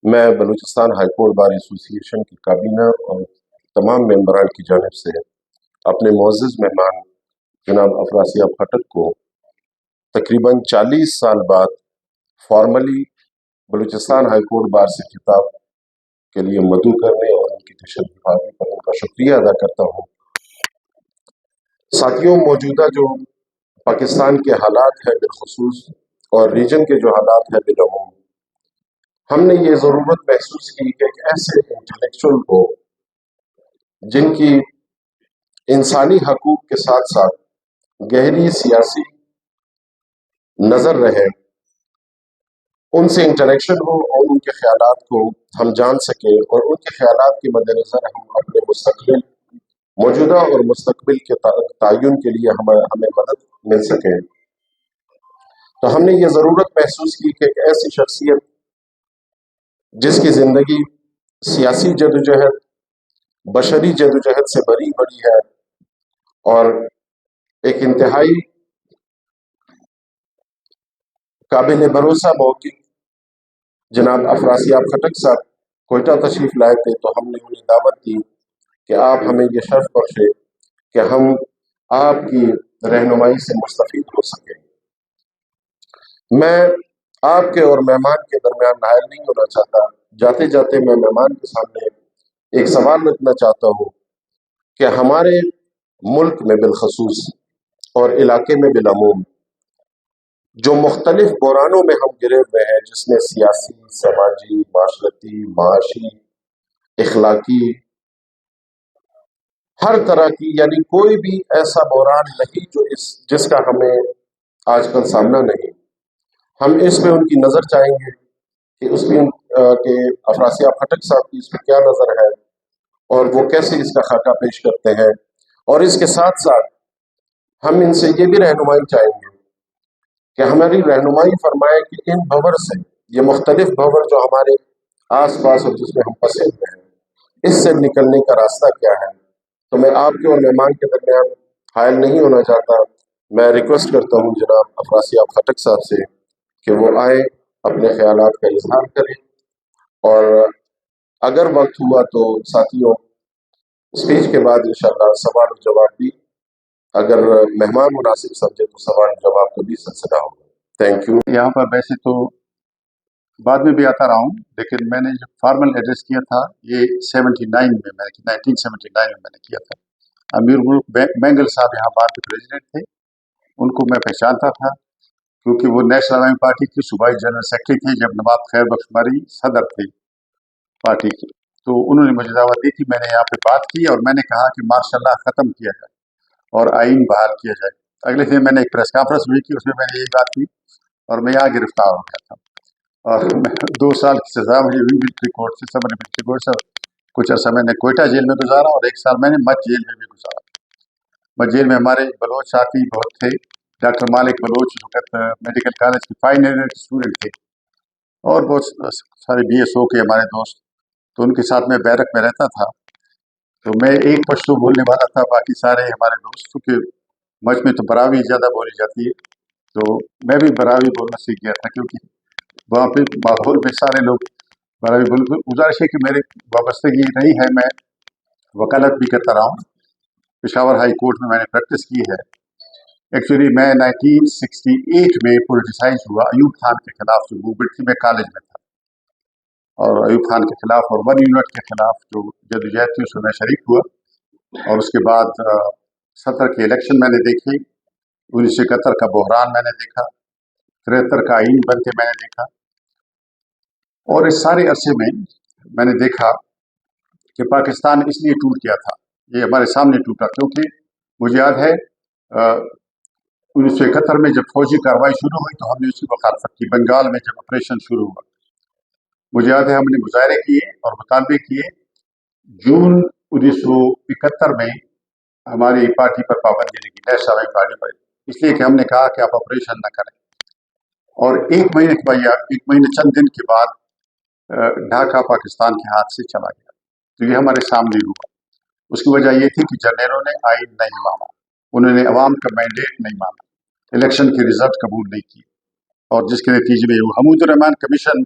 میں Balochistan high court bar ایسوسی ایشن کی کابینہ اور تمام ممبران کی جانب سے اپنے معزز مہمان جناب افراسیاب خٹک کو تقریباً 40 سال بعد formally Balochistan high court bar سے خطاب کے لیے مدعو کرنے اور ان کی تشریف آوری پر ان کا شکریہ ادا کرتا ہوں۔ ساتھیوں، موجودہ جو پاکستان کے حالات ہیں بالخصوص اور ریجن کے جو حالات ہیں بالعموم، ہم نے یہ ضرورت محسوس کی کہ ایک ایسے انٹلیکچوئل کو جن کی انسانی حقوق کے ساتھ ساتھ گہری سیاسی نظر رہے، ان سے انٹریکشن ہو اور ان کے خیالات کو ہم جان سکیں اور ان کے خیالات کے مد نظر ہم اپنے مستقبل، موجودہ اور مستقبل کے تعین کے لیے ہمیں مدد مل سکے۔ تو ہم نے یہ ضرورت محسوس کی کہ ایک ایسی شخصیت جس کی زندگی سیاسی جدوجہد، بشری جدوجہد سے بری بڑی ہے اور ایک انتہائی قابل بھروسہ موقف جناب افراسیاب خٹک صاحب کوئٹہ تشریف لائے تھے، تو ہم نے انہیں دعوت دی کہ آپ ہمیں یہ شرف بخشے کہ ہم آپ کی رہنمائی سے مستفید ہو سکیں۔ میں آپ کے اور مہمان کے درمیان نائل نہیں ہونا چاہتا، جاتے جاتے میں مہمان کے سامنے ایک سوال رکھنا چاہتا ہوں کہ ہمارے ملک میں بالخصوص اور علاقے میں بالعموم جو مختلف بحرانوں میں ہم گرے ہوئے ہیں، جس میں سیاسی، سماجی، معاشرتی، معاشی، اخلاقی، ہر طرح کی، یعنی کوئی بھی ایسا بحران نہیں جس کا ہمیں آج کل سامنا نہیں۔ ہم اس پہ ان کی نظر چاہیں گے کہ اس میں کہ افراسیاب خٹک صاحب کی اس پہ کیا نظر ہے اور وہ کیسے اس کا خاکہ پیش کرتے ہیں، اور اس کے ساتھ ساتھ ہم ان سے یہ بھی رہنمائی چاہیں گے کہ ہماری رہنمائی فرمائے کہ ان بھور سے، یہ مختلف بھور جو ہمارے آس پاس اور جس میں ہم پھنسے ہوئے ہیں، اس سے نکلنے کا راستہ کیا ہے۔ تو میں آپ کے اور مہمان کے درمیان حائل نہیں ہونا چاہتا، میں ریکویسٹ کرتا ہوں جناب افراسیاب خٹک صاحب سے کہ وہ آئے، اپنے خیالات کا اظہار کریں، اور اگر وقت ہوا تو ساتھیوں اسپیچ کے بعد انشاءاللہ سوال و جواب بھی، اگر مہمان مناسب سمجھے تو سوال و جواب کا بھی سلسلہ ہوگا۔ Thank you. یہاں پر ویسے تو بعد میں بھی آتا رہا ہوں، لیکن میں نے جو فارمل ایڈریس کیا تھا یہ 1979 میں نے کیا تھا۔ امیر ملک بینگل صاحب یہاں بار کے پریزیڈنٹ تھے، ان کو میں پہچانتا تھا کیونکہ وہ نیشنل عوامی پارٹی کے صوبائی جنرل سیکرٹری تھے جب نواب خیر بخش مری صدر تھے پارٹی کے۔ تو انہوں نے مجھے دعوت دی تھی، میں نے یہاں پہ بات کی اور میں نے کہا کہ مارشاء اللہ ختم کیا جائے اور آئین بحال کیا جائے۔ اگلے دن میں نے ایک پریس کانفرنس بھی کی، اس میں میں نے یہی بات کی اور میں یہاں گرفتار ہو گیا تھا، اور 2 سال کی سزا مجھے ہوئی ملٹری کورٹ سے، سب ملٹری کورٹ سے۔ کچھ عرصہ میں نے کوئٹہ جیل میں گزارا اور 1 سال میں نے مت جیل میں بھی گزارا۔ مت جیل میں ہمارے بلوچ ساتھی بہت تھے، ڈاکٹر مالک بلوچ جو کہ میڈیکل کالج کے فائنل ایئر کے اسٹوڈنٹ تھے، اور بہت سارے BSO کے ہمارے دوست، تو ان کے ساتھ میں بیرک میں رہتا تھا۔ تو میں ایک پشتو بولنے والا تھا، باقی سارے ہمارے دوست، کیونکہ مجھ میں تو براوی زیادہ بولی جاتی ہے، تو میں بھی براوی بولنا سیکھ گیا تھا کیونکہ وہاں پہ ماحول میں سارے لوگ براوی بولتے۔ گزارش ہے کہ میری وابستگی رہی ہے، میں وکالت بھی کرتا رہا ہوں، پشاور ہائی کورٹ میں نے پریکٹس کی ہے۔ ایکچولی میں 1968 میں پولیٹیسائز ہوا ایوب خان کے خلاف، جو موومنٹ تھی، میں کالج میں تھا، اور ایوب خان کے خلاف اور 1 یونٹ کے خلاف جو جدوجہد تھی اس میں شریک ہوا، اور اس کے بعد 70 کے الیکشن میں نے دیکھی، 1971 کا بحران میں نے دیکھا، 73 کا آئین بنتے میں نے دیکھا، اور اس سارے عرصے میں میں نے دیکھا کہ پاکستان اس لیے ٹوٹ گیا تھا، یہ ہمارے سامنے ٹوٹا، کیونکہ مجھے یاد ہے 1971 میں جب فوجی کارروائی شروع ہوئی تو ہم نے اس کی مخالفت کی، بنگال میں جب آپریشن شروع ہوا، مجھے یاد ہے ہم نے مظاہرے کیے اور مطالبے کیے۔ جون 1971 میں ہماری پارٹی پر پابندی لگی، نیشنل عوامی پارٹی پر، اس لیے کہ ہم نے کہا کہ آپ آپریشن نہ کریں، اور ایک مہینے چند دن کے بعد ڈھاکہ پاکستان کے ہاتھ سے چلا گیا۔ تو یہ ہمارے سامنے ہوا۔ اس کی وجہ یہ تھی کہ جرنیلوں نے آئین نہیں مانا، انہوں نے عوام کا مینڈیٹ نہیں مانا، الیکشن کے رزلٹ قبول نہیں کیے، اور جس کے نتیجے میں حمود الرحمان کمیشن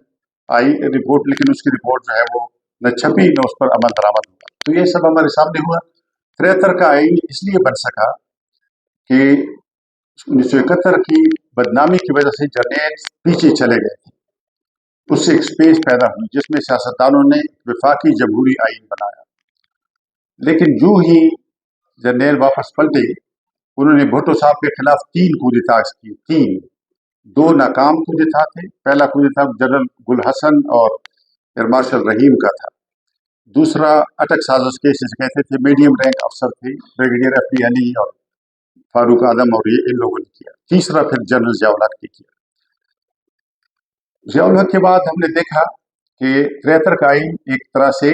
आई रिपोर्ट, लेकिन उसकी रिपोर्ट जो है वो न छपी न उस पर अमल दरामद हुआ। तो ये सब हमारे सामने हुआ। 73 का आईन इसलिए बन सका कि 1971 की बदनामी की वजह से जर्नैल पीछे चले गए थे। उससे एक स्पेस पैदा हुई जिसमें सियासतदानों ने विफाकी जमहूरी आईन बनाया। लेकिन यूं ही जर्नैल वापस पलटे, उन्होंने भुट्टो साहब के खिलाफ 3 कूदेताज किए। 3, 2 नाकाम कूदेता थे। पहला कूदेता जनरल गुल हसन और एयर मार्शल रहीम का था। दूसरा अटक साजिश केस जिसे कहते थे, मीडियम रैंक अफसर थे, ब्रिगेडियर FD अली और फारूक आदम और ये इन लोगों ने किया। तीसरा फिर जनरल जियाउल हक ने किया। जियाउल हक के बाद हमने देखा कि 73 का आईन एक तरह से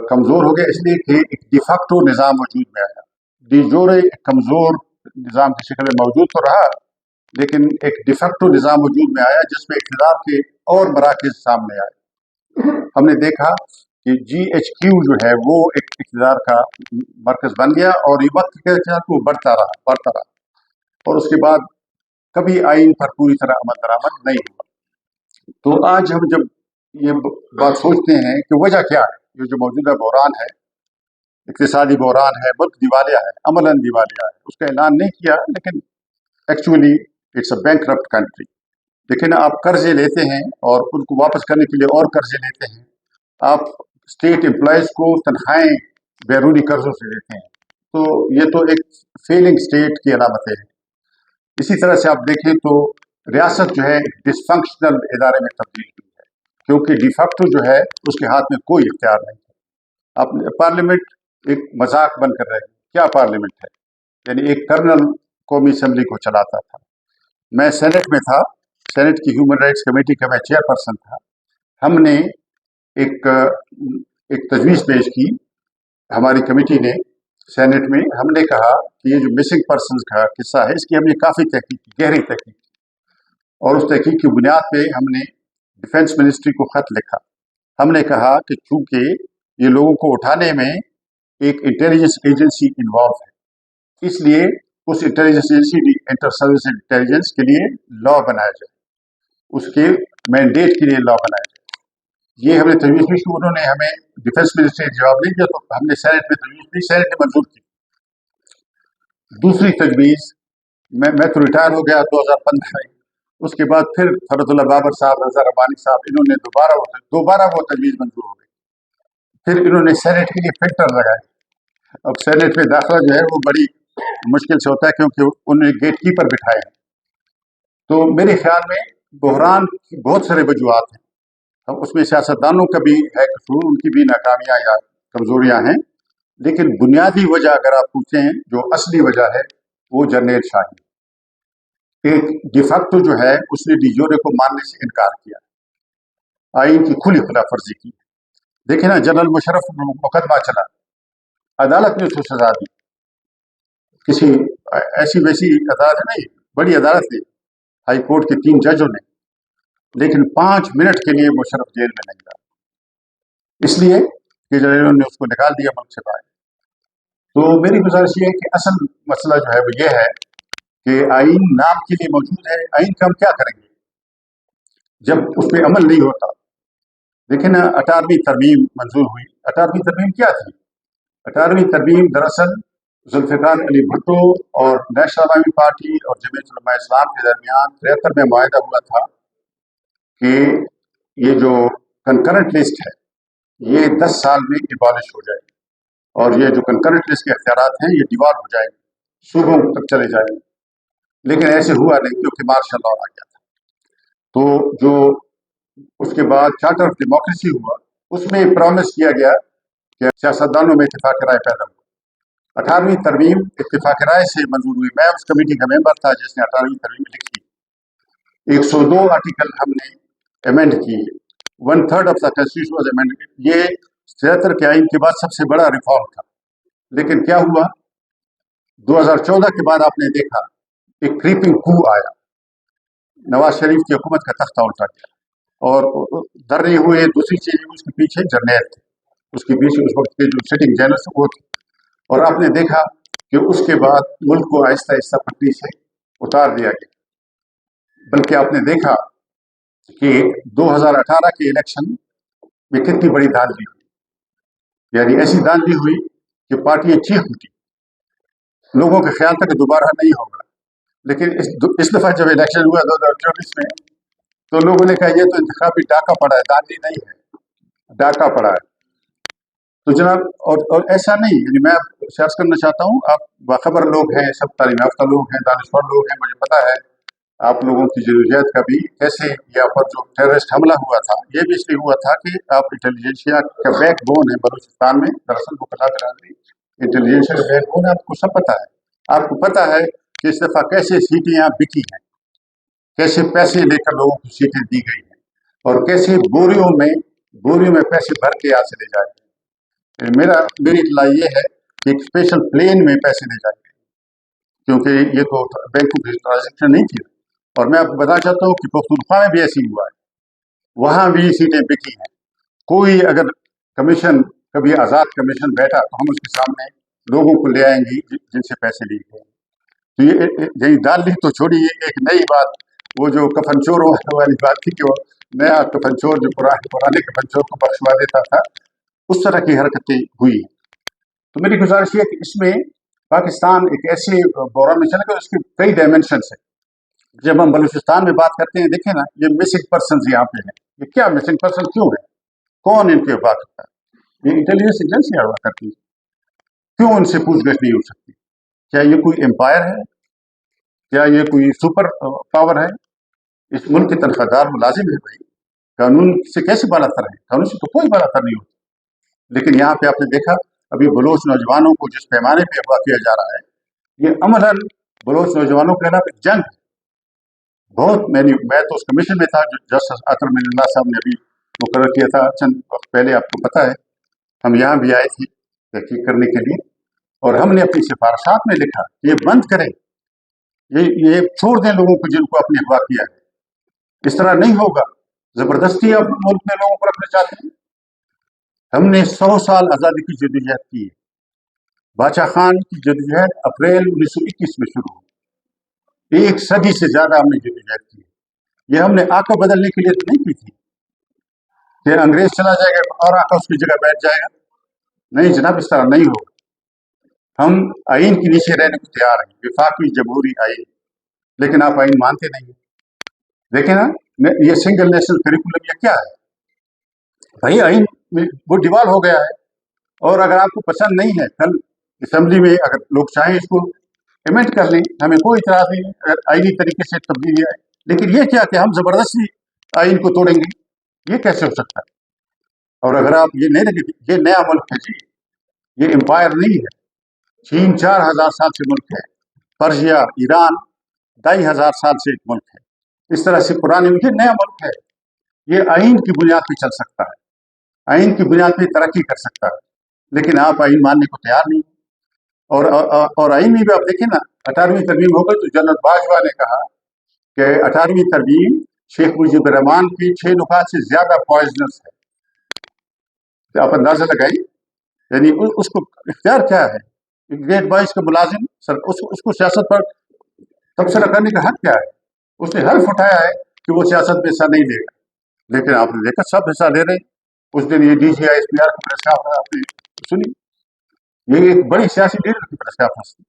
कमजोर हो गया, इसलिए कि एक डिफैक्टो निज़ाम वजूद में आया। डिजोरे कमजोर निज़ाम की शक्ल में मौजूद तो रहा, लेकिन एक डिफैक्टो निज़ाम वजूद में आया जिसमें इक़्तिदार के और मराकज़ सामने आए। हमने देखा कि GHQ जो है वो एक इक़्तिदार का मरकज़ बन गया और ये वक्त के साथ वो बढ़ता रहा और उसके बाद कभी आईन पर पूरी तरह अमल दरामद नहीं हुआ। तो आज हम जब ये बात सोचते हैं कि वजह क्या है, ये जो मौजूदा बहरान है, इक़्तिसादी बहरान है, मुल्क दिवालिया है, अमलन दिवालिया है, उसका ऐलान नहीं किया, लेकिन actually it's a bankrupt country. लेकिन आप कर्जे लेते हैं और उनको वापस करने के लिए और कर्जे लेते हैं। आप स्टेट एम्प्लॉयज़ को तनख्वाहें बैरूनी कर्जों से देते हैं, तो ये तो एक फेलिंग स्टेट की अलामतें हैं। इसी तरह से आप देखें तो रियासत जो है डिसफंक्शनल इदारे में तब्दील हुई है, क्योंकि डिफैक्टो जो है उसके हाथ में कोई इख्तियार नहीं है। अब पार्लियामेंट एक मजाक बनकर रह गई। क्या पार्लियामेंट है? यानी एक कर्नल कौमी असम्बली को चलाता था। मैं सेनेट में था, सेनेट की ह्यूमन राइट्स कमेटी का मैं चेयरपर्सन था। हमने एक तजवीज़ पेश की हमारी कमेटी ने सेनेट में। हमने कहा कि ये जो मिसिंग पर्सनस का किस्सा है, इसकी हमने काफ़ी तहकीक की, गहरी तहकीक की, और उस तहकीक की बुनियाद पे हमने डिफेंस मिनिस्ट्री को ख़त लिखा। हमने कहा कि चूँकि ये लोगों को उठाने में एक इंटेलिजेंस एजेंसी इन्वॉल्व है, इसलिए उस intelligence agency inter service intelligence के लिए लॉ बनाया जाए, उसके मैंडेट के लिए लॉ बनाया जाए। ये हमने तजवीज़ पेश की। उन्होंने हमें डिफेंस मिनिस्ट्री ने जवाब नहीं दिया, तो हमने सेनेट में तजवीज़ दी, सेनेट ने मंजूर की। दूसरी तजवीज़, मैं तो रिटायर हो गया 2015 में। उसके बाद फिर फरतुल्ला बाबर साहब, रज़ा रब्बानी साहब, इन्होंने दोबारा वो तजवीज़ मंजूर हो गई। फिर इन्होंने सेनेट के लिए फिल्टर लगाए। अब सेनेट में दाखिला जो है वो बड़ी मुश्किल से होता है, क्योंकि उन्होंने गेट कीपर बिठाए हैं। तो मेरे ख्याल में बहरान की बहुत सारे वजूहात हैं। अब उसमें सियासतदानों का भी है कसूर, उनकी भी नाकामियाँ या कमज़ोरियाँ हैं, लेकिन बुनियादी वजह अगर आप पूछें, जो असली वजह है, वो जर्नैल शाही। एक डिफैक्टो जो है उसने डिजोरे को मानने से इनकार किया, आईन की खुली खिलाफ वर्जी की। देखें ना, जनरल मुशर्रफ पर मुकदमा चला, अदालत ने उसको सजा दी। किसी ऐसी वैसी अदालत नहीं, बड़ी अदालत ने, हाई कोर्ट के 3 जजों ने, लेकिन 5 मिनट के लिए मुशर्रफ जेल में नहीं रहा, इसलिए कि जनरलों ने उसको निकाल दिया मुल्क से बाहर। तो मेरी गुजारिश ये है कि असल मसला जो है वो ये है कि आईन नाम के लिए मौजूद है, आईन का हम क्या करेंगे जब उस पर अमल नहीं होता। देखिए ना, 18वीं तरमीम मंजूर हुई। 18वीं तरमीम क्या थी? 18वीं तरमीम दरअसल जुल्फ़िकार अली भुट्टो और नेशनल अवामी पार्टी और जमीयत उलमा इस्लाम के दरमियान 73 में मुआहदा हुआ था कि ये जो कंकरेंट लिस्ट है ये 10 साल में एबॉलिश हो जाएगी, और ये जो कंकरेंट लिस्ट के अख्तियारात हैं ये डिवॉल्व हो जाएंगे, सूबों तक चले जाएंगे। लेकिन ऐसे हुआ नहीं, क्योंकि मार्शल लॉ आ गया था। तो जो उसके बाद चार्टर ऑफ डेमोक्रेसी हुआ, उसमें प्रॉमिस किया गया कि सियासतदानों में इत्तेफाक राय पैदा हुआ। 18वीं तरमीम इत्तेफाक राय से मंजूर हुई। मैं उस कमेटी का मेंबर था जिसने 18वीं तरमीम लिखी। 102 आर्टिकल हमने अमेंड किए। 1/3 of the constitution was amended. ये 73 के आइन के बाद सबसे बड़ा रिफॉर्म था। लेकिन क्या हुआ, 2014 के बाद आपने देखा एक क्रीपिंग कू आया, नवाज शरीफ की हुकूमत का तख्ता उल्टा गया, और धरने हुए। दूसरी चीज उसके पीछे जर्नैल थे, उसके पीछे उस वक्त के जो सिटिंग जनरल थे वो थे, और आपने देखा कि उसके बाद मुल्क को आहिस्ता आहिस्ता पटरी से उतार दिया गया। बल्कि आपने देखा कि 2018 के इलेक्शन में कितनी बड़ी धांधली हुई, यानी ऐसी धांधली हुई कि पार्टियां चीख उठी, लोगों के ख्याल था कि दोबारा नहीं होगा। लेकिन इस दफा जब इलेक्शन हुआ 2024 में, तो लोगों ने कहा ये तो इंतखाबी डाका पड़ा है, धांधली नहीं है, डाका पड़ा है। तो जनाब, और ऐसा नहीं, यानी मैं शेयर करना चाहता हूँ, आप बाखबर लोग हैं, सब तालीम याफ्ता लोग हैं, दानिशवर लोग हैं, मुझे पता है आप लोगों की जरूरियात का भी। कैसे यहाँ पर जो टेररिस्ट हमला हुआ था, ये भी इसलिए हुआ था कि आप इंटेलिजेंसिया का बैक बोन है बलूचिस्तान में, दरअसल मुकल्ला बिरादरी इंटेलिजेंसिया का बैक बोन है, आपको सब पता है। आपको पता है कि इस दफ़ा कैसे सीटें यहाँ बिकी हैं, कैसे पैसे लेकर लोगों को सीटें दी गई हैं, और कैसे बोरियों में पैसे भर के यहाँ से ले जाए। मेरी इतला ये है कि एक स्पेशल प्लेन में पैसे ले जाएंगे, क्योंकि ये तो बैंकों की ट्रांजेक्शन नहीं थी। और मैं आपको बताना चाहता हूँ कि पख्तूनख्वा में भी ऐसी हुआ है, वहाँ भी सीटें बिकी हैं। कोई अगर कमीशन, कभी आज़ाद कमीशन बैठा, तो हम उसके सामने लोगों को ले आएंगे जिनसे पैसे लिए गए। तो ये यही डाल ली तो छोड़िए, एक नई बात, वो जो कफन चोर वाली बात थी कि वो नया कफन चोर जो पुराने कफन चोर को बख्शवा देता था, उस तरह की हरकतें हुई। तो मेरी गुजारिश ये कि इसमें पाकिस्तान एक ऐसे बहरान में चला गया, उसके कई डायमेंशन है। जब हम बलूचिस्तान में बात करते हैं, देखें ना, ये मिसिंग पर्सन यहाँ पे है, ये क्या मिसिंग पर्सन क्यों है, कौन इनके बात करता है? ये इंटेलिजेंस एजेंसियां हुआ करती है, क्यों उनसे पूछगछ नहीं हो सकती? क्या ये कोई एम्पायर है? क्या ये कोई सुपर पावर है? इस मुल्क के तनख्वाहदार मुलाजिम है भाई, कानून से कैसे बालातर है? कानून से तो कोई बालातर नहीं होता। लेकिन यहाँ पे आपने देखा, अभी बलोच नौजवानों को जिस पैमाने पे अगवा किया जा रहा है, ये अमलन बलोच नौजवानों के खिलाफ एक जंग है। मैं तो उस कमीशन में था जो जस्टिस अतर मिन्ना साहब ने अभी मुकर्रर किया था चंद वक्त पहले, आपको पता है। हम यहाँ भी आए थे तहकीक करने के लिए, और हमने अपनी सिफारिशात में लिखा ये बंद करें, ये छोड़ दें लोगों को जिनको आपने अगवा किया है। इस तरह नहीं होगा, जबरदस्ती आप मुल्क में लोगों को रखना चाहते हैं। हमने 100 साल आज़ादी की जदोजहद की है। बादशाह खान की जदोजहद अप्रैल 1921 में शुरू हुई, 1 सदी से ज्यादा हमने जदोजहद की है। ये हमने आका बदलने के लिए तो नहीं की थी कि अंग्रेज चला जाएगा और आका उसकी जगह बैठ जाएगा। नहीं जनाब, इस तरह नहीं होगा। हम आइन के नीचे रहने को तैयार हैं, विफाकी जमहूरी आइन, लेकिन आप आइन मानते नहीं। देखें ना, ये सिंगल नेशनल करिकुलम या क्या है भाई? आइन वो डिवाल हो गया है, और अगर आपको पसंद नहीं है, कल असेंबली में अगर लोग चाहें इसको अमेंड कर लें, हमें कोई इतराज नहीं है अगर आईनी तरीके से तब्दीली आए। लेकिन ये क्या कि हम जबरदस्ती आइन को तोड़ेंगे, ये कैसे हो सकता है? और अगर आप ये नहीं रखें, ये नया मुल्क है जी, ये एम्पायर नहीं है। चीन 4000 साल से मुल्क है, पर्शिया, ईरान 2500 साल से एक मुल्क है। इस तरह से पुराने मुल्क, नया मुल्क है, ये आइन की बुनियाद पर चल सकता है, आइन की बुनियाद पर तरक्की कर सकता है। लेकिन आप आइन मानने को तैयार नहीं। और आइन में भी आप देखें ना, 18वीं तरमीम हो गई तो जनरल बाजवा ने कहा कि 18वीं तरमीम शेख मुजीबुर रहमान की 6 नुकात से ज्यादा पॉइजनस है। तो आप अंदाजा लगाइए, यानी उसको इख्तियार क्या है? ग्रेड 22 का मुलाजिम सर, उसको सियासत पर तबसरा करने का हक क्या है? उसने हल्फ उठाया है कि वो सियासत में हिस्सा नहीं लेगा, लेकिन आपने देखा सब हिस्सा ले रहे हैं। उस दिन ये DGI-SPR की प्रेस कॉन्फ्रेंस आपने सुनी, ये एक बड़ी सियासी लीडर की प्रेस कॉन्फ्रेंस थी।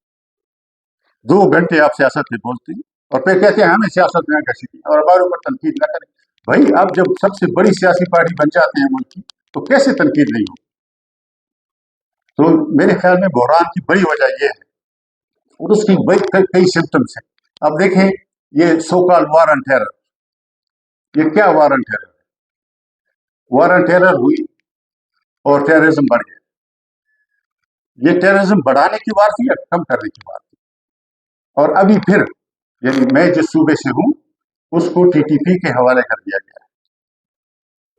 2 घंटे आप सियासत में बोलते हैं और फिर कहते हैं हमें सियासत में घसीटी थी, और हमारे ऊपर तनकीद न करें। भाई, आप जब सबसे बड़ी सियासी पार्टी बन जाते हैं मुल्क की, तो कैसे तनकीद नहीं हो? तो मेरे ख्याल में बहरान की बड़ी वजह यह है, और उसकी कई सिम्टम्स हैं। अब देखें, ये so called war on terror, ये क्या war on terror? War on terror हुई और टेररिज्म बढ़ गया। ये टेररिज्म बढ़ाने की बात थी या कम करने की बात थी? और अभी फिर, यानी मैं जिस सूबे से हूं उसको TTP के हवाले कर दिया गया है।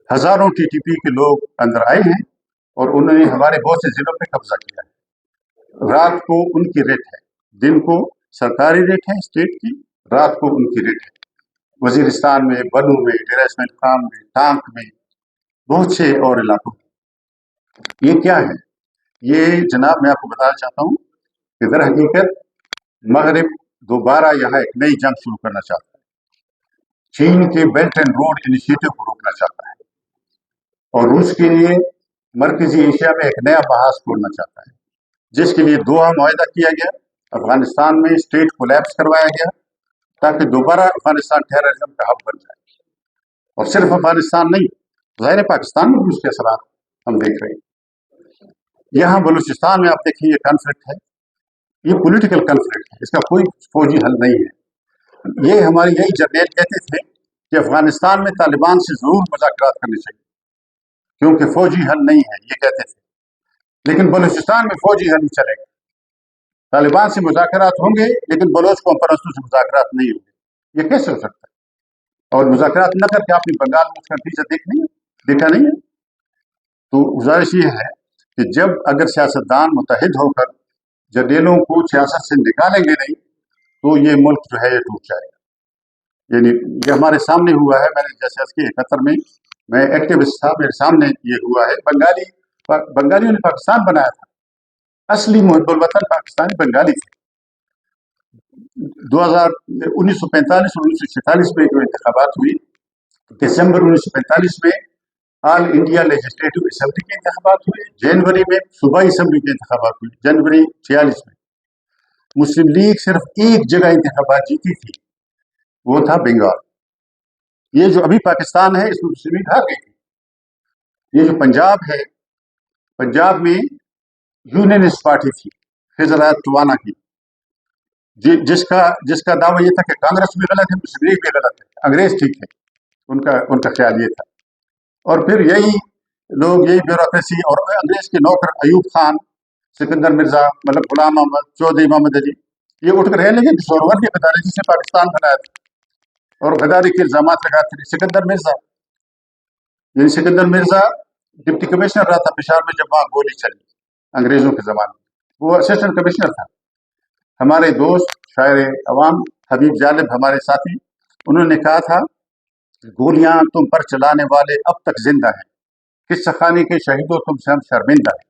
हजारों TTP के लोग अंदर आए हैं और उन्होंने हमारे बहुत से जिलों पे कब्जा किया है। रात को उनकी रेट है, दिन को सरकारी रेट है स्टेट की, रात को उनकी रेट है। वजीरिस्तान में, बनू में, डेरा इस्माइल खान में, टांक में, बहुत से और इलाकों में। ये क्या है? ये जनाब, मैं आपको बताना चाहता हूँ कि दर हकीकत मगरिब दोबारा यहाँ एक नई जंग शुरू करना चाहता है। چین کے بیلٹ اینڈ روڈ انیشیٹو کو روکنا چاہتا ہے اور روس کے لیے مرکزی ایشیا میں ایک نیا محاذ کھولنا چاہتا ہے، جس کے لیے دوحہ معاہدہ کیا گیا، افغانستان میں اسٹیٹ کولیپس کروایا گیا تاکہ دوبارہ افغانستان ٹیررزم کا ہب بن جائے۔ اور صرف افغانستان نہیں، ظاہر پاکستان میں بھی اس کے اثرات ہم دیکھ رہے ہیں۔ یہاں بلوچستان میں آپ دیکھیں یہ کانفلکٹ ہے، یہ پولیٹیکل کانفلکٹ ہے، اس کا کوئی فوجی حل نہیں ہے۔ یہ ہمارے یہی جرنیل کہتے تھے کہ افغانستان میں طالبان سے ضرور مذاکرات کرنے چاہیے کیونکہ فوجی حل نہیں ہے، یہ کہتے تھے، لیکن بلوچستان میں فوجی حل نہیں چلے گا۔ طالبان سے مذاکرات ہوں گے لیکن بلوچ قوم پرستوں سے مذاکرات نہیں ہوں گے، یہ کیسے ہو سکتا ہے؟ اور مذاکرات نہ کر کے آپ نے بنگال میں اس کا نتیجہ دیکھا نہیں ہے۔ تو گزارش یہ ہے کہ جب اگر سیاستدان متحد ہو کر جرنیلوں کو سیاست سے نکالیں گے نہیں تو یہ ملک جو ہے یہ ٹوٹ جائے گا۔ یعنی یہ ہمارے سامنے ہوا ہے، میں نے جیسے اس کے 71 میں ایکٹیوسٹ تھا، میرے سامنے یہ ہوا ہے۔ بنگالیوں نے پاکستان بنایا تھا، اصلی محب الوطن پاکستانی بنگالی تھے۔ 1945 اور 1946 میں جو انتخابات ہوئی، دسمبر 1945 میں آل انڈیا لیجسلیٹو اسمبلی کے انتخابات ہوئے، جنوری میں صوبائی اسمبلی کے انتخابات ہوئے، جنوری 46 میں مسلم لیگ صرف ایک جگہ انتخابات جیتی تھی، وہ تھا بنگال۔ یہ جو ابھی پاکستان ہے اس میں مسلم لیگ ہار گئی تھی۔ یہ جو پنجاب ہے، پنجاب میں یونینسٹ پارٹی تھی خضرات ٹوانا کی، جس کا دعویٰ یہ تھا کہ کانگریس بھی غلط ہے، مسلم لیگ بھی غلط ہے، انگریز ٹھیک ہے، ان کا خیال یہ تھا۔ اور پھر یہی لوگ، یہی بیوروکریسی اور انگریز کے نوکر ایوب خان، سکندر مرزا، ملک غلام محمد، چودھری محمد علی، یہ اٹھ کر رہے لگے کشورور کے غداری جس سے پاکستان بنایا تھا اور غداری کے الزامات لگاتے تھے۔ سکندر مرزا ڈپٹی کمشنر رہا تھا پشاور میں جب وہاں گولی چلی انگریزوں کے زمانے میں، وہ اسسٹنٹ کمشنر تھا۔ ہمارے دوست شاعر عوام حبیب جالب، ہمارے ساتھی، انہوں نے کہا تھا گولیاں تم پر چلانے والے اب تک زندہ ہیں، قصہ خانی کے شہیدوں تم سے ہم شرمندہ ہیں۔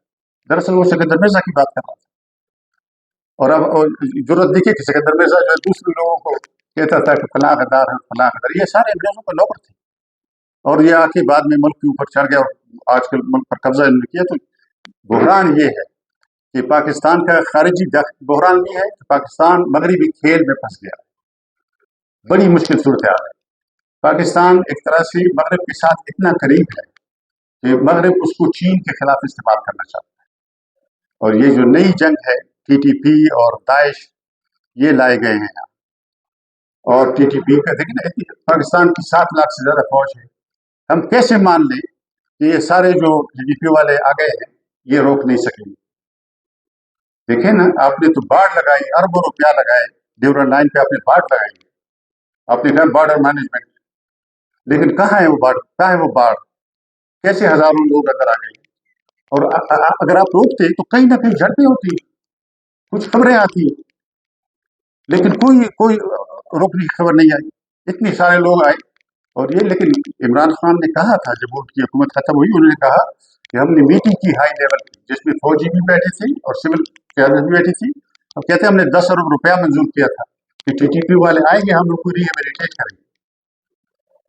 دراصل وہ سکندر مرزا کی بات کر رہا تھا۔ اور اب ضرورت دیکھیے کہ سکندر مرزا جو ہے دوسرے لوگوں کو کہتا تھا کہ فلاں غدار ہے، فلاں غدار، یہ سارے انگریزوں کے نوکر تھے اور یہ آ کے بعد میں ملک کے اوپر چڑھ گیا اور آج کل ملک پر قبضہ انہوں نے کیا۔ تو بحران یہ ہے کہ پاکستان کا خارجی بحران بھی ہے کہ پاکستان مغربی کھیل میں پھنس گیا، بڑی مشکل صورتحال ہے۔ پاکستان ایک طرح سے مغرب کے ساتھ اتنا قریب ہے کہ مغرب اس کو چین کے خلاف استعمال کرنا چاہتا ہے، اور یہ جو نئی جنگ ہے ٹی ٹی پی اور داعش، یہ لائے گئے ہیں یہاں۔ اور ٹی ٹی پی کا دیکھیں نا، پاکستان کی 7 لاکھ سے زیادہ فوج ہے، ہم کیسے مان لیں کہ یہ سارے جو ٹی ٹی پی والے آ گئے ہیں یہ روک نہیں سکیں گے؟ دیکھیں نا، آپ نے تو باڑ لگائی، اربوں روپیہ لگائے، ڈیورنڈ لائن پہ آپ نے باڑ لگائی، آپ نے کہا بارڈر مینجمنٹ، لیکن کہاں ہے وہ باڑ؟ کہاں ہے وہ باڑ؟ کیسے ہزاروں لوگ اندر آ گئے؟ اور اگر آپ روکتے تو کہیں نہ کہیں جھڑپیں ہوتی، کچھ خبریں آتی، لیکن کوئی روکنے کی خبر نہیں آئی، اتنے سارے لوگ آئے۔ اور یہ لیکن عمران خان نے کہا تھا جب ان کی حکومت ختم ہوئی، انہوں نے کہا کہ ہم نے میٹنگ کی ہائی لیول کی جس میں فوجی بھی بیٹھے تھے اور سول قیادت بھی بیٹھی تھی، اور کہتے ہیں ہم نے 10 ارب روپیہ منظور کیا تھا کہ ٹی ٹی پی والے آئیں گے، ہم ان کو ریہیبلیٹیٹ کریں گے۔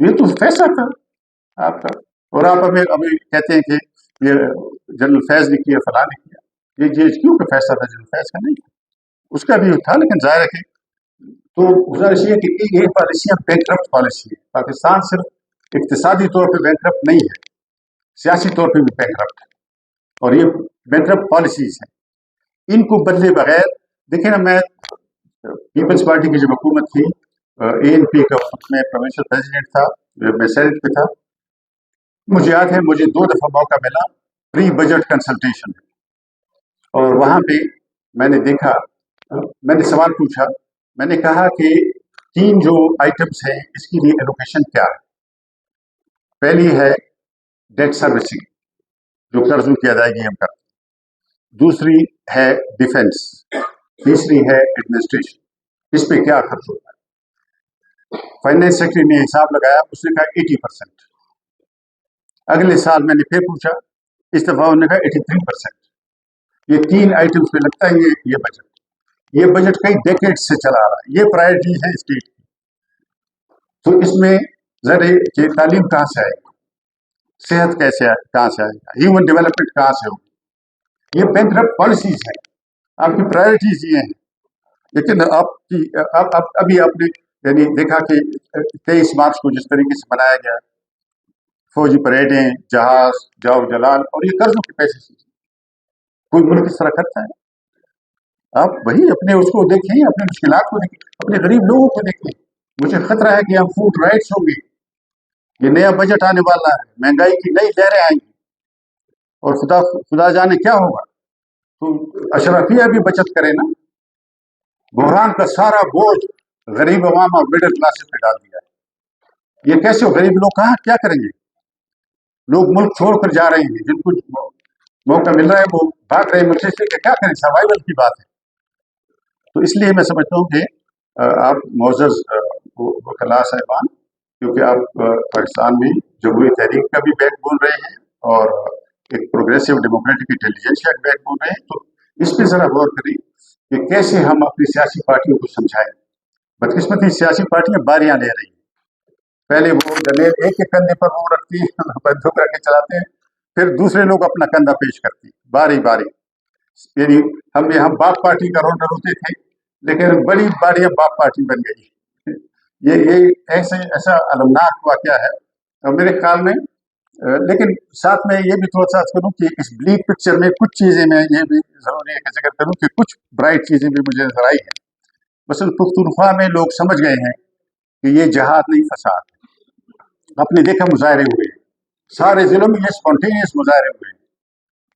یہ تو فیصلہ تھا آپ کا، اور آپ ابھی کہتے ہیں کہ یہ جنرل فیض نے کیا، فلاں نے کیا۔ یہ جے ایچ کیو کا فیصلہ تھا، جنرل فیض کا نہیں تھا، اس کا بھی تھا، لیکن ظاہر ہے کہ تو گزارش یہ کہ یہ پالیسیاں بینکرپٹ پالیسی ہے۔ پاکستان صرف اقتصادی طور پہ بینکرپٹ نہیں ہے، سیاسی طور پہ بھی بینکرپٹ ہے، اور یہ بینکرپٹ پالیسیز ہیں، ان کو بدلے بغیر دیکھیں نا، میں پیپلز پارٹی کی جب حکومت تھی، اے این پی کا میں پروونشل پریزیڈنٹ تھا، میں سینٹ پہ تھا، مجھے یاد ہے مجھے 2 دفعہ موقع ملا پری بجٹ کنسلٹیشن، اور وہاں پہ میں نے دیکھا، میں نے سوال پوچھا، میں نے کہا کہ 3 جو آئٹمس ہیں اس کے لیے ایلوکیشن کیا ہے؟ پہلی ہے ڈیٹ سروسنگ، جو قرضوں کی ادائیگی ہم کرتے ہیں، دوسری ہے ڈیفنس، تیسری ہے ایڈمنسٹریشن، اس پہ کیا خرچ ہوتا ہے؟ فائنانس سیکرٹری نے حساب لگایا، اس نے کہا 80%۔ اگلے سال میں نے پھر پوچھا، اس دفعہ انہوں نے کہا 83%۔ یہ 3 آئٹمس پہ لگتا ہے یہ بجٹ کئی ڈیکیڈ سے چلا آ رہا ہے، یہ پرائرٹیز ہیں اسٹیٹ کی۔ तो इसमें ज़रा कि तालीम कहाँ से आएगी, सेहत कहाँ से आएगा, ह्यूमन डेवलपमेंट कहाँ से होगी। ये बैंक पॉलिसीज हैं, आपकी प्रायोरिटीज ये हैं। लेकिन आपकी अब अभी आपने यानी देखा कि 23 मार्च को जिस तरीके से मनाया गया, फौजी परेडें, जहाज, जाओ जलाल, और ये कर्जों के पैसे से कोई मुल्क इस तरह करता है? आप वही अपने उसको देखें, अपने मुश्किलात को देखें, अपने गरीब लोगों को देखें। मुझे खतरा है कि हम फूड राइट्स होंगे, ये नया बजट आने वाला है, महंगाई की नई लहरें आएंगी और खुदा खुदा जाने क्या होगा। तो अशरफिया भी बचत करे ना, बुहरान का सारा बोझ गरीब अवाम और मिडिल क्लासेस पे डाल दिया है। ये कैसे हो? गरीब लोग कहाँ क्या करेंगे? लोग मुल्क छोड़कर जा रहे हैं, जिनको मौका मिल रहा है वो भाग रहे हैं मुल्क से, क्या करें? सर्वाइवल की बात है। तो इसलिए मैं समझता हूँ कि आप मोअज़्ज़ज़ वकला साहिबान, क्योंकि आप पाकिस्तान में जमहूरी तहरीक का भी बैकबोन रहे हैं और एक प्रोग्रेसिव डेमोक्रेटिक इंटेलिजेंस का बैकबोन रहे हैं, तो इस पर ज़रा गौर करें कि कैसे हम अपनी सियासी पार्टियों को समझाएं। बदकिस्मती सियासी पार्टियां बारियां ले रही हैं, पहले वो दलेल एक के कंधे पर वो रखती हैं, बंदूक रख के चलाते हैं, फिर दूसरे लोग अपना कंधा पेश करती हैं बारी बारी। यानी हम यहाँ बाप पार्टी का रोडर होते थे, लेकिन बड़ी बारियां बाप पार्टी बन गई। ये ऐसा अलमनाक वाकया है मेरे ख्याल में। लेकिन साथ में ये भी थोड़ा सा करूँ कि इस ब्लीक पिक्चर में कुछ चीज़ें मैं ये भी ज़रूरी है कि जिक्र करूँ कि कुछ ब्राइट चीज़ें भी मुझे नजर आई हैं। मसलन पुख्तूनख्वा में लोग समझ गए हैं कि ये जहाद नहीं फसाद है। आपने देखा मुजाहरे हुए, सारे ज़िलों में ये स्पॉन्टेनियस मुजाहरे हुए,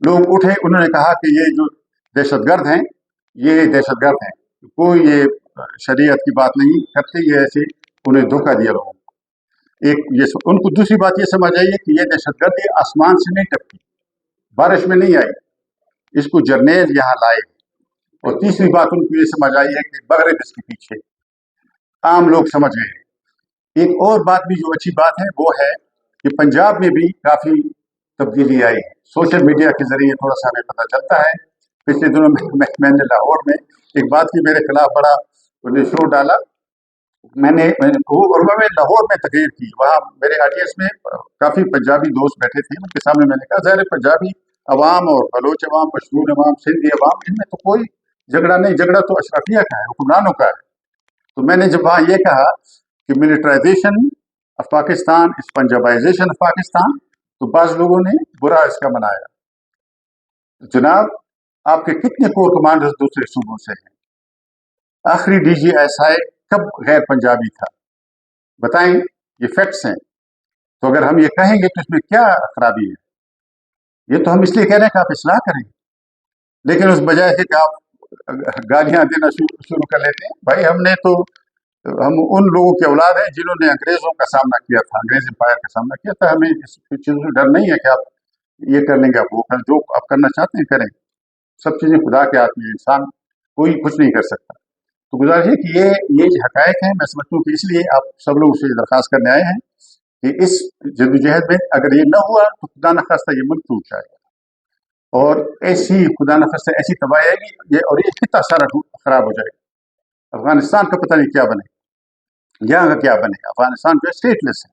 लोग उठे, उन्होंने कहा कि ये जो दहशतगर्द हैं ये दहशतगर्द हैं, कोई ये शरीयत की बात नहीं करते, ये ऐसे उन्हें धोखा दिया लोगों को। एक ये उनको दूसरी बात ये समझ आई है कि ये दहशतगर्दी आसमान से नहीं टपकी, बारिश में नहीं आई, इसको जर्नेल यहाँ लाए। और तीसरी बात उनको ये समझ आई है कि मगरिब इसके पीछे, आम लोग समझ गए। एक और बात भी जो अच्छी बात है वो है कि पंजाब में भी काफ़ी तब्दीली आई है, सोशल मीडिया के जरिए थोड़ा सा हमें पता चलता है। पिछले दिनों में मैंने लाहौर में एक बात की मेरे खिलाफ बड़ा उन्हें शो डाला, मैंने लाहौर में तकरीर की, वहाँ मेरे ऑडियंस में काफ़ी पंजाबी दोस्त बैठे थे, उनके सामने मैंने कहा ज़ाहिर पंजाबी अवाम और बलोच अवाम, पश्तून अवाम, सिंधी अवाम, इनमें तो कोई झगड़ा नहीं, झगड़ा तो अशरफिया का है, हुक्मरानों का है। तो मैंने जब वहाँ ये कहा कि मिलिटराइजेशन ऑफ पाकिस्तान इस पंजाबाइजेशन ऑफ पाकिस्तान, तो बाज़ लोगों ने बुरा इसका मनाया। जनाब, आपके कितने कोर कमांडर्स दूसरे सूबों से हैं? आखिरी DGSI कब गैर पंजाबी था? बताएं, ये फैक्ट्स हैं। तो अगर हम ये कहेंगे तो इसमें क्या खराबी है? ये तो हम इसलिए कह रहे हैं कि आप इस्लाह करें, लेकिन उस बजाय से कि आप गालियां देना शुरू कर लेते हैं। भाई हम उन लोगों की औलाद हैं जिन्होंने अंग्रेजों का सामना किया था, अंग्रेज एम्पायर का सामना किया था। हमें इस चीज़ों से डर नहीं है कि आप ये कर लेंगे, आप वो कर, जो आप करना चाहते हैं करें। सब चीज़ें खुदा के हाथ में, इंसान कोई कुछ नहीं कर सकता। तो गुजारिश है कि ये जो हकायक हैं, मैं समझता हूँ कि इसलिए आप सब लोग उसे दरख्वास्त करने आए हैं कि इस जद्दोजहद में अगर ये न हुआ तो खुदा न खास्ता ये मुल्क टूट जाएगा और ऐसी खुदा न खास्ता ऐसी तबाही आएगी, ये और ये कितना सारा खराब हो जाएगा। अफगानिस्तान का पता नहीं क्या बने, यहाँ का क्या बने। अफगानिस्तान जो है स्टेटलेस है,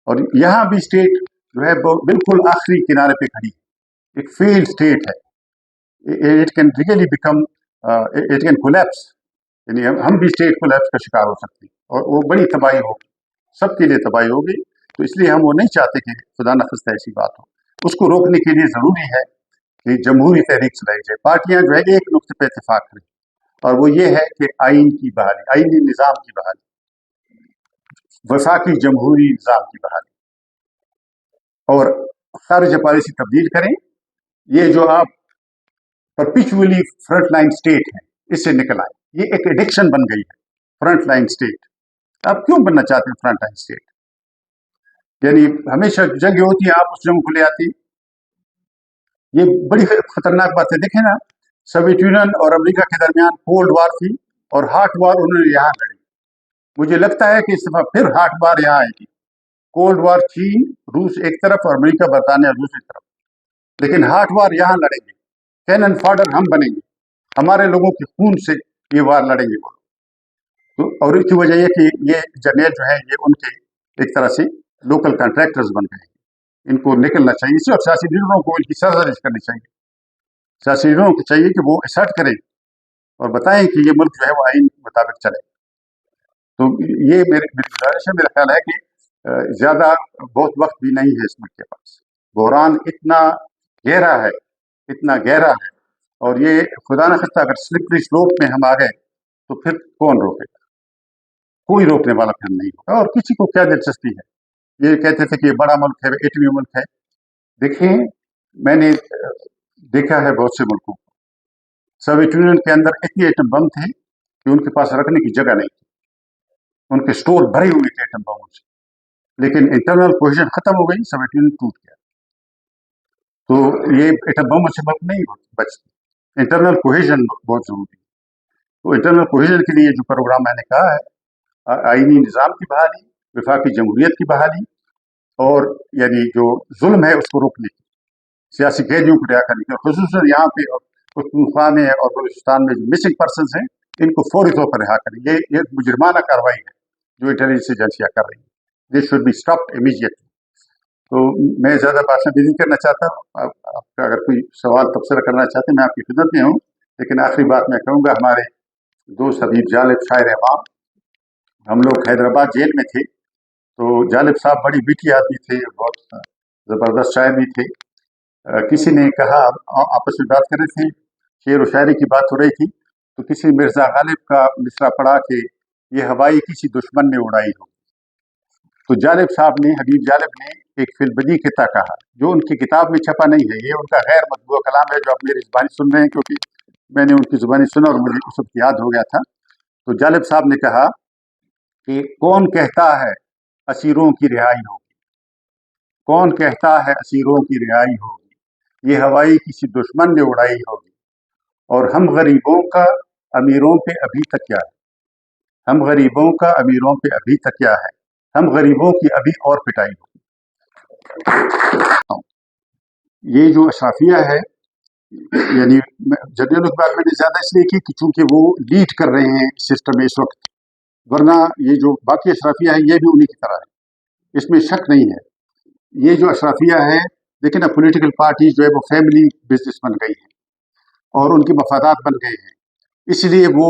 और यहाँ भी स्टेट जो है बिल्कुल आखिरी किनारे पे खड़ी है, एक फेल्ड स्टेट है। It can really become, it can collapse, यानी हम भी स्टेट कोलैप्स का शिकार हो सकते हैं और वो बड़ी तबाही होगी, सबके लिए तबाही होगी। तो इसलिए हम वो नहीं चाहते कि खुदा न खास्ता ऐसी बात हो। उसको रोकने के लिए ज़रूरी है कि जमहूरी तहरीक चलाई जाए, पार्टियां जो है एक नुक्ते पर इतफाक करें, और वो ये है कि आइन की बहाली, आइनी निज़ाम की बहाली, वफाकी जमहूरी निज़ाम की बहाली, और खारिज पॉलिसी तब्दील करें। ये जो आप परपिचुअली फ्रंट लाइन स्टेट है, इससे निकल आए। ये एक एडिक्शन बन गई है, फ्रंट लाइन स्टेट। आप क्यों बनना चाहते हैं फ्रंट लाइन स्टेट? यानी हमेशा जंग होती है, आप उस जंग को ले आती, ये बड़ी खतरनाक बात है। देखें ना, सोवियत यूनियन और अमेरिका के दरमियान कोल्ड वार थी और हॉट वार उन्होंने यहाँ लड़ी। मुझे लगता है कि इस दफा फिर हॉट वार यहाँ आएगी। कोल्ड वार चीन रूस एक तरफ और अमेरिका बरतानिया दूसरी तरफ, लेकिन हॉट वार यहाँ लड़ेंगे। कैनन फॉडर हम बनेंगे, हमारे लोगों के खून से ये वार लड़ेंगे वो। तो और इसकी वजह ये कि ये जर्नल जो है ये उनके एक तरह से लोकल कॉन्ट्रैक्टर्स बन गए हैं, इनको निकलना चाहिए इसी, और सियासी लीडरों को इनकी सरजरिश करनी चाहिए। सियासी लीडरों को चाहिए कि वो असर्ट करें और बताएं कि ये मुल्क जो है वो आइन के मुताबिक चले। तो ये मेरी गुजारिश है, मेरा ख्याल है कि ज़्यादा बहुत वक्त भी नहीं है इस मुल्क के पास। बहरान इतना गहरा है, इतना गहरा है, और ये खुदा न खास्ता अगर स्लिपरी स्लोप में हम आ गए तो फिर कौन रोकेगा? कोई रोकने वाला फिर नहीं होगा। और किसी को क्या दिलचस्पी है? ये कहते थे कि ये बड़ा मुल्क है, एटमी मुल्क है। देखिए, मैंने देखा है बहुत से मुल्कों को, सोवियत यूनियन के अंदर इतने एटम बम थे कि उनके पास रखने की जगह नहीं थी, उनके स्टोर भरे हुए थे एटम बमों से, लेकिन इंटरनल कोहेजन खत्म हो गई, सोवियत यूनियन टूट गया। तो ये एटम बम से मुल्क नहीं बचते, इंटरनल कोहेजन बहुत जरूरी है। तो इंटरनल कोहेजन के लिए जो प्रोग्राम मैंने कहा है, आईनी निज़ाम की बहाली, वफाकी जमहूरियत की बहाली, और यानी जो जुल्म है उसको रोकने की, सियासी कैदियों को रिहा करने की, और खसूसन यहाँ पे पख्तूनख्वा में और बलूचिस्तान में जो मिसिंग पर्सन हैं इनको फौरी तौर पर रिहा करें। ये मुजरिमाना कार्रवाई है जो इंटेलिजेंस एजेंसियाँ कर रही हैं, this should be stopped immediately. तो मैं ज़्यादा भाषण भी नहीं करना चाहता, आपका अगर कोई सवाल तबसरा करना चाहते हैं मैं आपकी खिदमत में हूँ, लेकिन आखिरी बात मैं कहूँगा, हमारे दोस्त हबीब जालिब शायर अवाम, हम लोग हैदराबाद जेल में थे, तो जालिब साहब बड़ी बीटी आदमी थे, बहुत ज़बरदस्त शायर भी थे। किसी ने कहा, आपस में बात कर रहे थे, शेर व शायरी की बात हो रही थी, तो किसी मिर्ज़ा गालिब का मिसरा पढ़ा कि ये हवाई किसी दुश्मन ने उड़ाई हो। तो जालिब साहब ने, हबीब जालिब ने एक फिलबदी किता कहा जो उनकी किताब में छपा नहीं है, ये उनका गैर मतबूआ कलाम है जो आप मेरी ज़ुबानी सुन रहे हैं, क्योंकि मैंने उनकी ज़ुबानी सुना और मुझे उस वक्त याद हो गया था। तो जालिब साहब ने कहा कि कौन कहता है असीरों की रिहाई होगी, कौन कहता है असीरों की रिहाई होगी, ये हवाई किसी दुश्मन ने उड़ाई होगी, और हम गरीबों का अमीरों पे अभी तक क्या है, हम गरीबों का अमीरों पे अभी तक क्या है, हम गरीबों की अभी और पिटाई होगी। ये जो अशराफिया है, यानी जनरल की बात मैंने ज़्यादा इसलिए की कि चूँकि वो लीड कर रहे हैं सिस्टम में इस वक्त, वरना ये जो बाकी अशराफिया है ये भी उन्हीं की तरह है, इसमें शक नहीं है। ये जो अशराफिया है, लेकिन अब पॉलिटिकल पार्टी जो है वो फैमिली बिजनेस बन गई है और उनके मफादात बन गए हैं, इसलिए वो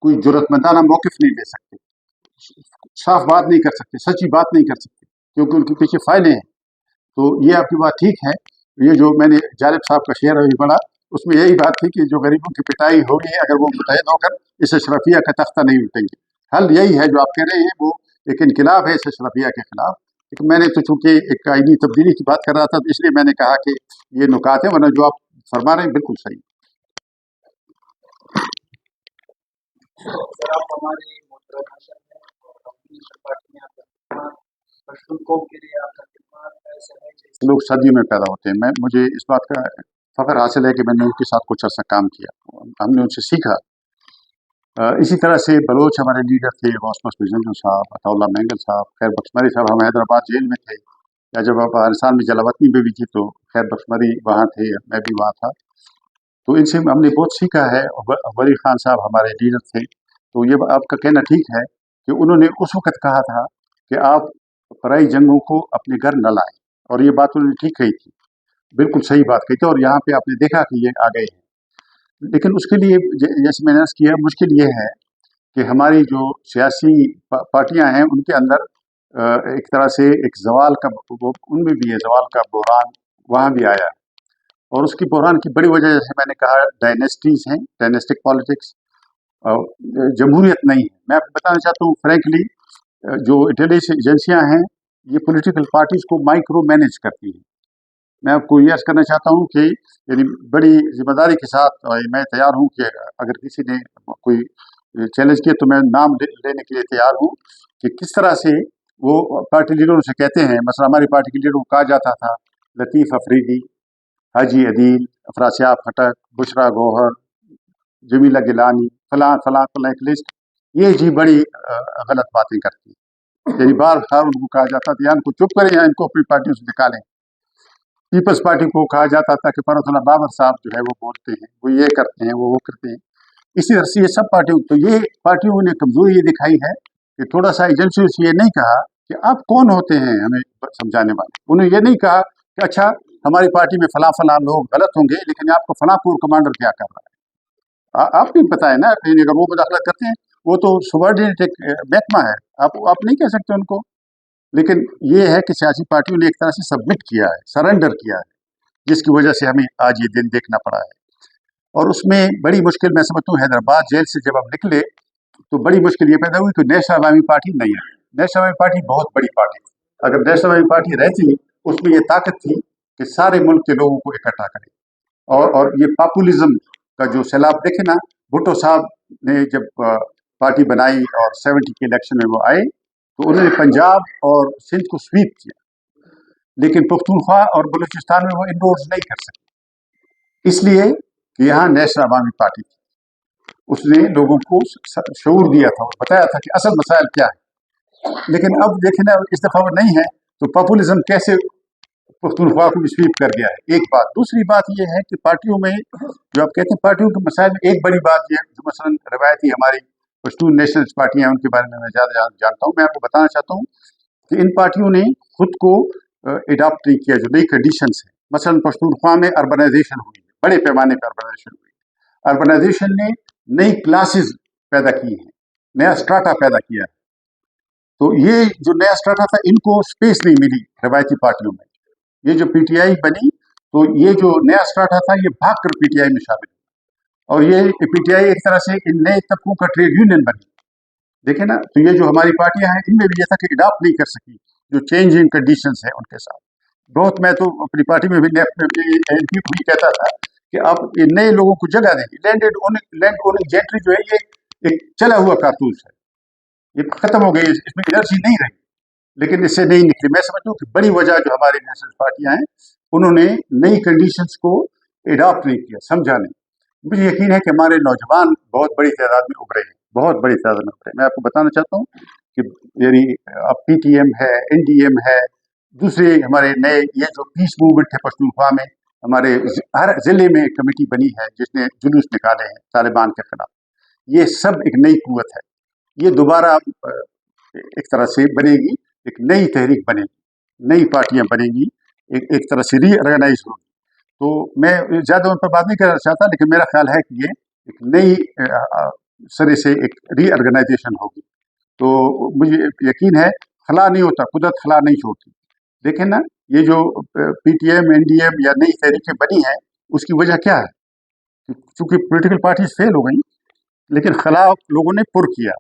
कोई जुर्रतमंदाना मौक़िफ़ नहीं ले सकते, साफ बात नहीं कर सकते, सच्ची बात नहीं कर सकते, क्योंकि उनके पीछे फाइलें हैं। तो ये आपकी बात ठीक है। ये जो मैंने जालिब साहब का शेर अभी पढ़ा, उसमें यही बात थी कि जो गरीबों की पिटाई होगी अगर वो मुतहद होकर इस अशरफिया का तख्ता नहीं उल्टेंगे। हल यही है जो आप कह रहे हैं, वो एक इनकलाब है इस अशरफिया के खिलाफ। लेकिन मैंने तो चूंकि एक आईनी तब्दीली की बात कर रहा था, तो इसलिए मैंने कहा कि ये नुकात है, वरना जो आप फरमा रहे हैं बिल्कुल सही। लोग सदियों में पैदा होते हैं, मुझे इस बात का फ़ख्र हासिल है कि मैंने उनके साथ कुछ अर्सा काम किया, हमने उनसे सीखा। इसी तरह से बलोच हमारे लीडर थे, गौसमस मिज़ंजू साहब, अताउल्लाह मेंगल साहब, खैर बख्शमरी साहब, हम हैदराबाद जेल में थे, या जब अफगानिस्तान में जलावतनी में भी थी तो खैर बख्शमरी वहाँ थे, मैं भी वहाँ था। तो इनसे हमने बहुत सीखा है। वली खान साहब हमारे लीडर थे। तो ये आपका कहना ठीक है कि उन्होंने उस वक़्त कहा था कि आप पराई जंगों को अपने घर न लाएँ, और ये बात उन्होंने ठीक कही थी, बिल्कुल सही बात कही थी, और यहाँ पे आपने देखा कि ये आ गए हैं। लेकिन उसके लिए जैसे मैंने अर्ज़ किया, मुश्किल ये है कि हमारी जो सियासी पार्टियां हैं उनके अंदर एक तरह से एक ज़वाल का उनमें भी है, ज़वाल का बहरान वहाँ भी आया है, और उसकी बहरान की बड़ी वजह जैसे मैंने कहा डायनेस्टीज़ हैं, डायनेस्टिक पॉलिटिक्स, जमहूरियत नहीं है। मैं आपको बताना चाहता हूँ फ्रैंकली, जो इंटेलिजेंस एजेंसियाँ हैं ये पॉलिटिकल पार्टीज़ को माइक्रो मैनेज करती हैं। मैं आपको ये अर्ज़ करना चाहता हूँ कि यानी बड़ी ज़िम्मेदारी के साथ मैं तैयार हूँ कि अगर किसी ने कोई चैलेंज किया तो मैं नाम लेने के लिए तैयार हूँ कि किस तरह से वो पार्टी लीडरों से कहते हैं। मसला हमारी पार्टी के लीडरों को कहा जाता था लतीफ़ अफरीदी, हाजी अदील, अफरासियाब खटक, बुशरा गौहर, जमीला गिलानी, फलां फलां फलां एक लिस्ट, ये जी बड़ी गलत बातें करती है। यानी बार बार उनको कहा जाता था या इनको चुप करें या इनको अपनी पार्टियों से निकालें। पीपल्स पार्टी को कहा जाता था कि फरहतुल्लाह बाबर साहब जो है वो बोलते हैं, वो ये करते हैं, वो करते हैं। इसी तरह से ये सब पार्टियों, तो ये पार्टियों ने कमजोरी ये दिखाई है कि थोड़ा सा एजेंसियों से ये नहीं कहा कि आप कौन होते हैं हमें समझाने वाले। उन्होंने ये नहीं कहा कि अच्छा हमारी पार्टी में फला फला लोग गलत होंगे लेकिन आपको फला कोर कमांडर क्या कर रहा है, आप नहीं पता है ना। अगर वो मुदाखलत करते हैं वो तो सबॉर्डिनेट एक महकमा है, आप नहीं कह सकते उनको। लेकिन ये है कि सियासी पार्टियों ने एक तरह से सबमिट किया है, सरेंडर किया है, जिसकी वजह से हमें आज ये दिन देखना पड़ा है। और उसमें बड़ी मुश्किल मैं समझता हूँ, हैदराबाद जेल से जब हम निकले तो बड़ी मुश्किल ये पैदा हुई कि नेशनल अवामी पार्टी नहीं है। नेशनल अवामी पार्टी बहुत बड़ी पार्टी थी, अगर नेशनल अवामी पार्टी रहती उसमें ये ताकत थी कि सारे मुल्क के लोगों को इकट्ठा करे। और ये पॉपुलिज्म का जो सैलाब देखे ना, भुट्टो साहब ने जब पार्टी बनाई और 70 के इलेक्शन में वो आए तो उन्होंने पंजाब और सिंध को स्वीप किया, लेकिन पख्तूनख्वा और बलूचिस्तान में वो इनरोड्स नहीं कर सके, इसलिए कि यहाँ नेशनल अवामी पार्टी थी। उसने लोगों को शऊर दिया था, बताया था कि असल मसाइल क्या है। लेकिन अब देखें ना, इस दफ़ा वो नहीं है, तो पॉपुलिज्म कैसे पख्तूनख्वा को स्वीप कर गया है, एक बात। दूसरी बात यह है कि पार्टियों में जो आप कहते हैं पार्टियों के मसाइल में एक बड़ी बात यह है, जो मसलन रवायती हमारी पश्तून नेशनलिस्ट पार्टियां हैं उनके बारे में मैं ज़्यादा जानता हूँ। मैं आपको बताना चाहता हूँ कि इन पार्टियों ने खुद को एडॉप्ट नहीं किया जो नई कंडीशंस है। मसलन पश्तूनख्वा में अर्बनाइजेशन हुई, बड़े पैमाने पर अर्बनाइजेशन हुई। अर्बनाइजेशन ने नई क्लासेस पैदा की हैं, नया स्ट्राटा पैदा किया है। तो ये जो नया स्ट्राटा था इनको स्पेस नहीं मिली रवायती पार्टियों में। ये जो पीटीआई बनी तो ये जो नया स्ट्राटा था ये भाग कर पीटीआई में शामिल हुआ, और ये पीटीआई एक तरह से इन नए तबकों का ट्रेड यूनियन बनी। देखे ना, तो ये जो हमारी पार्टियां हैं इनमें भी ये था कि अडॉप्ट नहीं कर सकी जो चेंजिंग कंडीशंस है उनके साथ। बहुत मैं तो अपनी पार्टी में भी एनपी भी कहता था कि आप ये नए लोगों को जगह देंगे। लैंड ओनिंग जेंट्री जो है ये एक चला हुआ कारतूस है, ये खत्म हो गई, इसमें एनर्जी नहीं रही, लेकिन इससे नहीं निकली। मैं समझता हूँ कि बड़ी वजह जो हमारी नेशनल पार्टियां हैं उन्होंने नई कंडीशंस को एडॉप्ट नहीं किया, समझा नहीं। मुझे यकीन है कि हमारे नौजवान बहुत बड़ी तादाद में उभरे हैं, बहुत बड़ी तादाद में उभरे। मैं आपको बताना चाहता हूँ कि यानी अब पीटीएम है, एनडीएम है, दूसरे हमारे नए ये जो पीस मूवमेंट है पश्तूनख्वा में, हमारे हर जिले में एक कमेटी बनी है जिसने जुलूस निकाले हैं तालिबान के खिलाफ। ये सब एक नई कुव्वत है, ये दोबारा एक तरह से बनेगी, एक नई तहरीक बनेगी, नई पार्टियां बनेगी, एक तरह से रीऑर्गेनाइज होगी। तो मैं ज़्यादा उन पर बात नहीं करना चाहता, लेकिन मेरा ख्याल है कि ये एक नई सरे से एक रीऑर्गेनाइजेशन होगी। तो मुझे यकीन है खला नहीं होता, कुदरत खला नहीं छोड़ती। देखें ना, ये जो पीटीएम एनडीएम या नई तहरीकें बनी हैं उसकी वजह क्या है? क्योंकि पॉलिटिकल पार्टीज फेल हो गई, लेकिन खला लोगों ने पुर किया,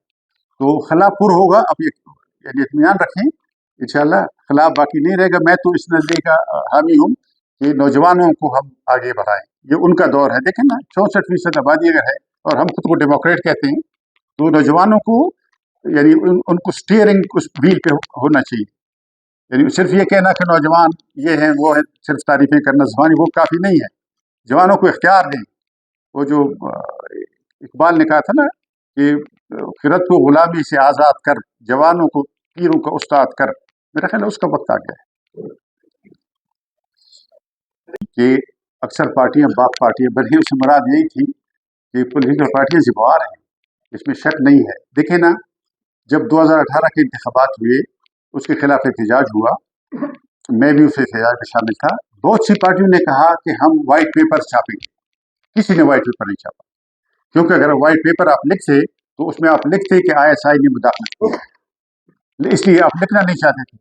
तो खला पुर होगा। अब यानी इत्मीनान रखें, इंशाल्लाह खला बाकी नहीं रहेगा। मैं तो इस नजरिए का हामी हूँ कि नौजवानों को हम आगे बढ़ाएं, ये उनका दौर है। देखें ना, 64% आबादी अगर है और हम खुद को डेमोक्रेट कहते हैं, तो नौजवानों को यानी उनको स्टीयरिंग उस व्हील पे होना चाहिए। यानी सिर्फ ये कहना कि नौजवान ये हैं वो है, सिर्फ तारीफें करना ज़बानी वो काफ़ी नहीं है। जवानों को इख्तियार दें। वो जो इकबाल ने कहा था ना कि फिरत को गुलामी से आज़ाद कर, जवानों को पीरों का उस्ताद कर, मेरा ख्याल है उसका वक्त आ गया है कि अक्सर पार्टियां बाप पार्टियां बनी। उससे मुराद यही थी कि पॉलिटिकल पार्टियां ज़िम्मेवार हैं, इसमें शक नहीं है। देखें ना, जब 2018 के इंतखाबात हुए उसके खिलाफ एहतजाज हुआ, मैं भी उस एहतजाज में शामिल था। बहुत सी पार्टियों ने कहा कि हम वाइट पेपर छापेंगे, किसी ने वाइट पेपर नहीं छापा, क्योंकि अगर वाइट पेपर आप लिखते तो उसमें आप लिखते कि आईएसआई ने मुदाखलत की, इसलिए आप लिखना नहीं चाहते थे।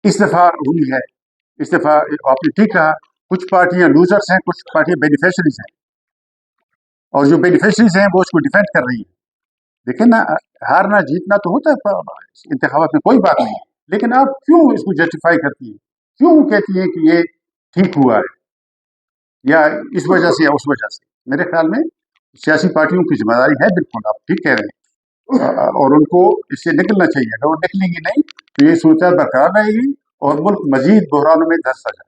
इस दफ़ा हुई है, इस दफ़ा आपने ठीक कहा, कुछ पार्टियां लूजर्स हैं, कुछ पार्टियां बेनिफिशरीज हैं, और जो बेनिफिशरीज हैं वो उसको डिफेंड कर रही है। देखें ना, हारना जीतना तो होता है इंतखाबात में, कोई बात नहीं, लेकिन आप क्यों इसको जस्टिफाई करती हैं? क्यों कहती हैं कि ये ठीक हुआ है या इस वजह से या उस वजह से? मेरे ख्याल में सियासी पार्टियों की जिम्मेदारी है, बिल्कुल आप ठीक कह रहे हैं, और उनको इससे निकलना चाहिए। अगर वो निकलेंगी नहीं तो ये सूरत बरकरार रहेगी और मुल्क मजीद बहरानों में धंस जाएगा।